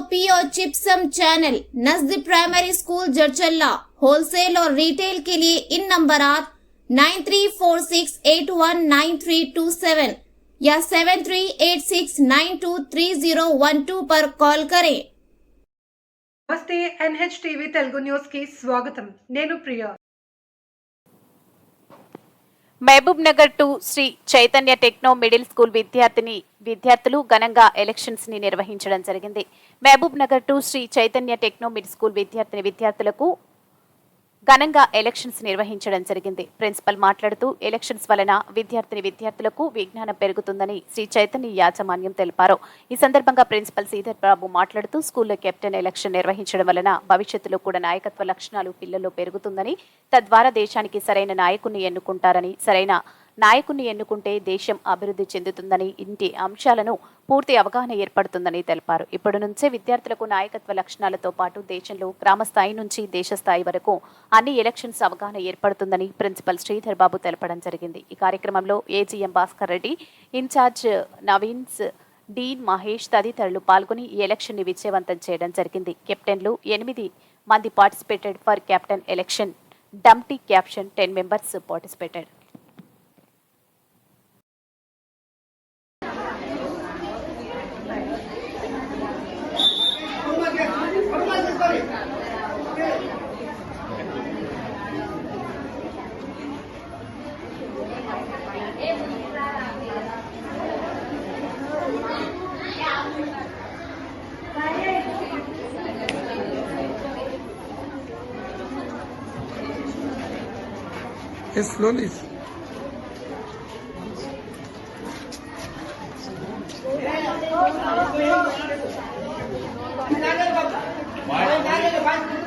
POP और gypsum channel नजदीक primary school Jadcherla wholesale और रिटेल के लिए इन नंबरात 9346819327 या 7386923012 पर कॉल करें। नमस्ते NH टीवी तेलुगु न्यूज़ की स्वागतम। నేను Priya. Mahbubnagar 2 Sri Chaitanya techno middle school విద్యార్థులు ఘనంగా ఎలక్షన్స్ ని నిర్వహించడం జరిగింది। Mahbubnagar 2 Sri Chaitanya techno middle school విద్యార్థులకు ఘనంగా ఎలక్షన్స్ నిర్వహించడం జరిగింది। ప్రిన్సిపల్ మాట్లాడుతూ ఎలక్షన్స్ వలన విద్యార్థులకు విజ్ఞానం పెరుగుతుందని శ్రీ చైతన్య యాజమాన్యం తెలిపారు। ఈ సందర్భంగా ప్రిన్సిపల్ శ్రీధర్ బాబు మాట్లాడుతూ స్కూల్లో కెప్టెన్ ఎలక్షన్ నిర్వహించడం వలన భవిష్యత్తులో కూడా నాయకత్వ లక్షణాలు పిల్లల్లో పెరుగుతుందని, తద్వారా దేశానికి సరైన నాయకుడిని ఎన్నుకుంటారని, సరైన నాయకుడిని ఎన్నుకుంటే దేశం అభివృద్ధి చెందుతుందని, ఇంటి అంశాలను పూర్తి అవగాహన ఏర్పడుతుందని తెలిపారు। ఇప్పటి నుంచే విద్యార్థులకు నాయకత్వ లక్షణాలతో పాటు దేశంలో గ్రామ స్థాయి నుంచి దేశ స్థాయి వరకు అన్ని ఎలక్షన్స్ అవగాహన ఏర్పడుతుందని ప్రిన్సిపల్ శ్రీధర్ బాబు తెలపడం జరిగింది। ఈ కార్యక్రమంలో ఏజీఎం భాస్కర్ రెడ్డి, ఇన్ఛార్జ్ నవీన్స్, డీన్ మహేష్ తదితరులు పాల్గొని ఈ ఎలక్షన్ ని విజయవంతం చేయడం జరిగింది। కెప్టెన్లు 8 మంది participated for captain election, డమ్టీ caption 10 members participated. Yes, slowly.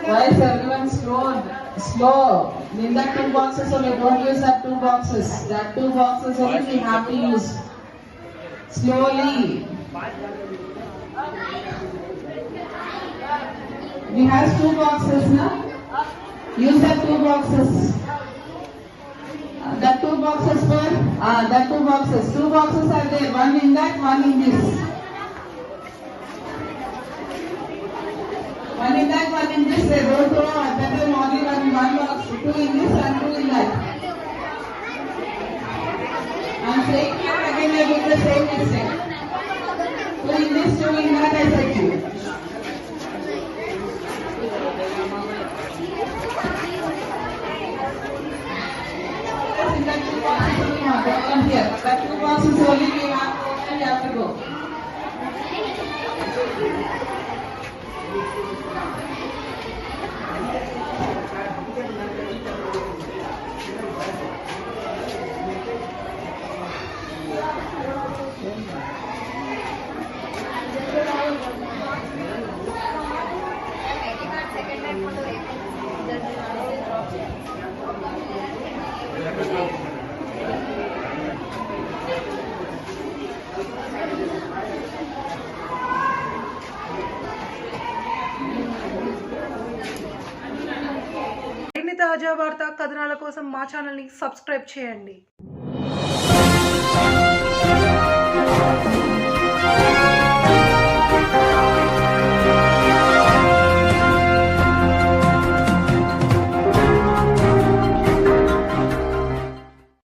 Why is everyone slow? In that 2 boxes only, don't use that 2 boxes. That 2 boxes only we have to use. Slowly. We have 2 boxes now. Use that 2 boxes. That 2 boxes for that 2 boxes. 2 boxes are there. One in that, one in this. One in that, one in this. They don't throw better only one box. 2 in this and 2 in that. I'm saying here again I did the same mistake. 2 in this, 2 in that, I said to you. In that 2 boxes only we have to come here. That 2 boxes only we have to open, we have to go. తాజా వార్తా కథనాల కోసం మా ఛానల్ని subscribe చేయండి।